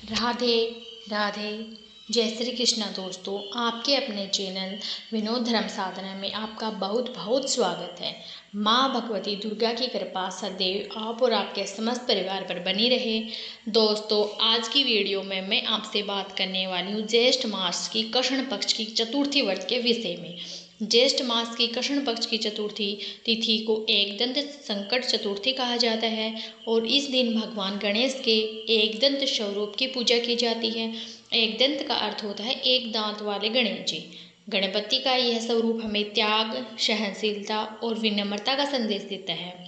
राधे राधे। जय श्री कृष्णा दोस्तों, आपके अपने चैनल विनोद धर्म साधना में आपका बहुत बहुत स्वागत है। माँ भगवती दुर्गा की कृपा सदैव आप और आपके समस्त परिवार पर बनी रहे। दोस्तों, आज की वीडियो में मैं आपसे बात करने वाली हूँ ज्येष्ठ मास की कृष्ण पक्ष की चतुर्थी व्रत के विषय में। ज्येष्ठ मास की कृष्ण पक्ष की चतुर्थी तिथि को एकदंत संकट चतुर्थी कहा जाता है और इस दिन भगवान गणेश के एकदंत स्वरूप की पूजा की जाती है। एकदंत का अर्थ होता है एक दांत वाले गणेश जी। गणपति का यह स्वरूप हमें त्याग, सहनशीलता और विनम्रता का संदेश देता है।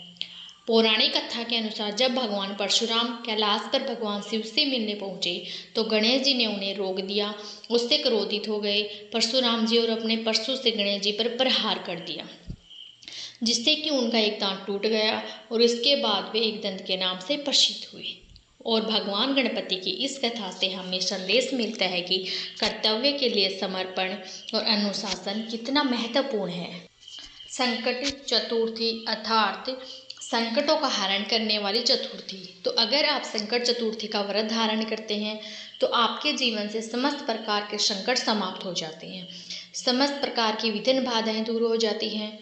पौराणिक कथा के अनुसार जब भगवान परशुराम कैलाश पर भगवान शिव से मिलने पहुंचे तो गणेश जी ने उन्हें रोक दिया। उससे क्रोधित हो गए परशुराम जी और अपने परशु से गणेश जी पर प्रहार कर दिया, जिससे कि उनका एक दांत टूट गया और इसके बाद वे एक दंत के नाम से प्रसिद्ध हुए। और भगवान गणपति की इस कथा से हमें संदेश मिलता है कि कर्तव्य के लिए समर्पण और अनुशासन कितना महत्वपूर्ण है। संकट चतुर्थी अर्थात संकटों का हरण करने वाली चतुर्थी। तो अगर आप संकट चतुर्थी का व्रत धारण करते हैं तो आपके जीवन से समस्त प्रकार के संकट समाप्त हो जाते हैं, समस्त प्रकार की विघ्न बाधाएं दूर हो जाती हैं।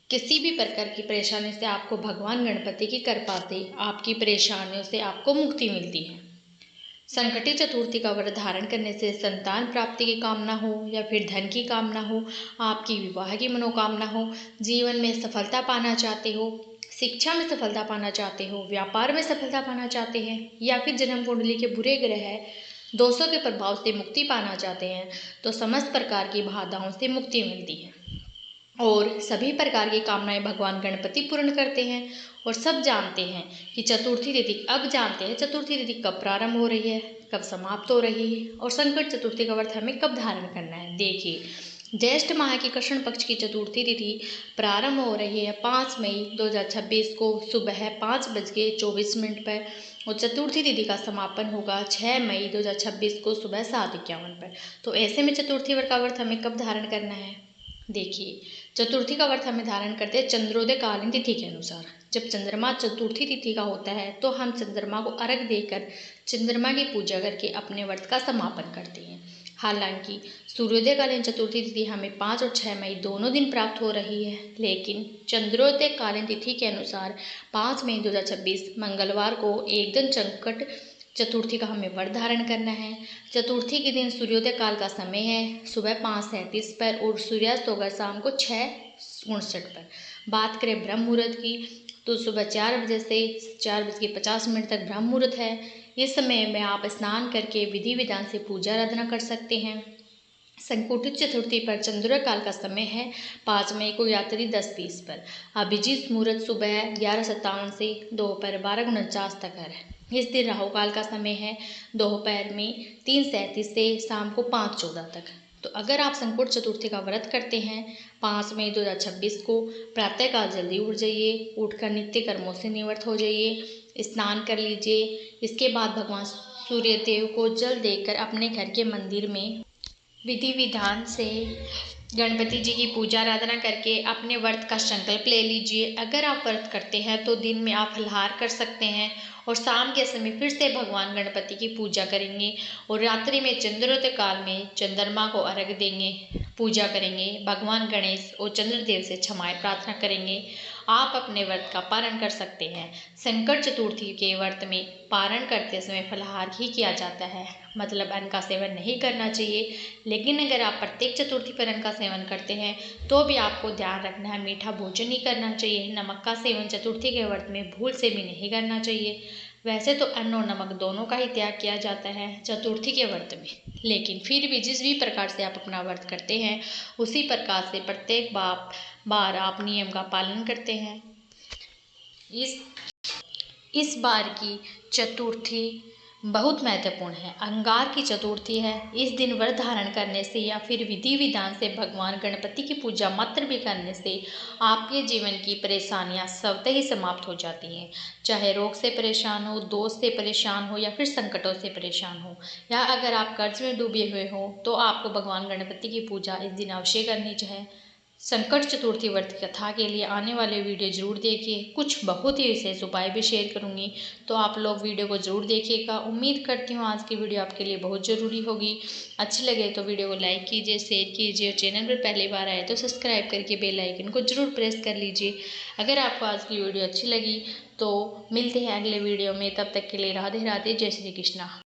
किसी भी प्रकार की परेशानी से आपको भगवान गणपति की कृपा से आपकी परेशानियों से आपको मुक्ति मिलती है। संकटी चतुर्थी का व्रत धारण करने से संतान प्राप्ति की कामना हो या फिर धन की कामना हो, आपकी विवाह की मनोकामना हो, जीवन में सफलता पाना चाहते हो, शिक्षा में सफलता पाना चाहते हो, व्यापार में सफलता पाना चाहते हैं या फिर जन्म कुंडली के बुरे ग्रह दोषों के प्रभाव से मुक्ति पाना चाहते हैं तो समस्त प्रकार की बाधाओं से मुक्ति मिलती है और सभी प्रकार की कामनाएं भगवान गणपति पूर्ण करते हैं। और सब जानते हैं कि चतुर्थी तिथि चतुर्थी तिथि कब प्रारंभ हो रही है, कब समाप्त हो रही है और संकट चतुर्थी का व्रत हमें कब धारण करना है। देखिए, ज्येष्ठ माह की कृष्ण पक्ष की चतुर्थी तिथि प्रारंभ हो रही है 5 मई 2026 को सुबह 5:24 पर और चतुर्थी तिथि का समापन होगा 6 मई 2026 को सुबह 7:51 पर। तो ऐसे में चतुर्थी का व्रत हमें कब धारण करना है। देखिए, चतुर्थी का व्रत हमें धारण करते हैं चंद्रोदय कालीन तिथि के अनुसार। जब चंद्रमा चतुर्थी तिथि का होता है तो हम चंद्रमा को अर्घ देकर चंद्रमा की पूजा करके अपने व्रत का समापन करते हैं। हालांकि सूर्योदय कालीन चतुर्थी तिथि हमें 5 और 6 मई दोनों दिन प्राप्त हो रही है, लेकिन चंद्रोदय कालीन तिथि के अनुसार 5 मई 2026 मंगलवार को एकदम संकट चतुर्थी का हमें व्रत धारण करना है। चतुर्थी के दिन सूर्योदय काल का समय है सुबह 5:37 पर और सूर्यास्त होगा शाम को 6:59 पर। बात करें ब्रह्म मुहूर्त की तो सुबह 4 बजे से 4:50 तक ब्रह्म मुहूर्त है। इस समय में आप स्नान करके विधि विधान से पूजा आराधना कर सकते हैं। संकुटित चतुर्थी पर चंद्रोदय काल का समय है 5 मई को यात्री 10:20 पर। अभिजीत मुहूर्त सुबह 11:57 से दोपहर 12:49 तक है। इस दिन राहु काल का समय है दोपहर में 3:37 से शाम को 5:14 तक। तो अगर आप संकट चतुर्थी का व्रत करते हैं 5 मई 2026 को प्रातःकाल जल्दी उठ जाइए, उठकर नित्य कर्मों से निवृत्त हो जाइए, स्नान कर लीजिए। इसके बाद भगवान सूर्यदेव को जल देकर अपने घर के मंदिर में विधि विधान से गणपति जी की पूजा आराधना करके अपने व्रत का संकल्प ले लीजिए। अगर आप व्रत करते हैं तो दिन में आप फलाहार कर सकते हैं और शाम के समय फिर से भगवान गणपति की पूजा करेंगे और रात्रि में चंद्रोदय काल में चंद्रमा को अर्घ देंगे, पूजा करेंगे, भगवान गणेश और चंद्रदेव से क्षमाएं प्रार्थना करेंगे। आप अपने व्रत का पारण कर सकते हैं। संकट चतुर्थी के व्रत में पारण करते समय फलाहार ही किया जाता है, मतलब अन्न का सेवन नहीं करना चाहिए। लेकिन अगर आप प्रत्येक चतुर्थी पर अन्न का सेवन करते हैं तो भी आपको ध्यान रखना है, मीठा भोजन नहीं करना चाहिए। नमक का सेवन चतुर्थी के व्रत में भूल से भी नहीं करना चाहिए। वैसे तो अन्न और नमक दोनों का ही त्याग किया जाता है चतुर्थी के व्रत में, लेकिन फिर भी जिस भी प्रकार से आप अपना व्रत करते हैं उसी प्रकार से प्रत्येक बार आप नियम का पालन करते हैं। इस बार की चतुर्थी बहुत महत्वपूर्ण है, अंगार की चतुर्थी है। इस दिन व्रत धारण करने से या फिर विधि विधान से भगवान गणपति की पूजा मात्र भी करने से आपके जीवन की परेशानियां स्वतः ही समाप्त हो जाती हैं। चाहे रोग से परेशान हो, दोष से परेशान हो या फिर संकटों से परेशान हो, या अगर आप कर्ज में डूबे हुए हो तो आपको भगवान गणपति की पूजा इस दिन अवश्य करनी चाहिए। संकट चतुर्थी व्रत कथा के लिए आने वाले वीडियो जरूर देखिए। कुछ बहुत ही विशेष उपाय भी शेयर करूंगी, तो आप लोग वीडियो को जरूर देखिएगा। उम्मीद करती हूँ आज की वीडियो आपके लिए बहुत ज़रूरी होगी। अच्छी लगे तो वीडियो को लाइक कीजिए, शेयर कीजिए और चैनल पर पहली बार आए तो सब्सक्राइब करके बेल आइकन को जरूर प्रेस कर लीजिए। अगर आपको आज की वीडियो अच्छी लगी तो मिलते हैं अगले वीडियो में। तब तक के लिए राधे राधे, जय श्री कृष्णा।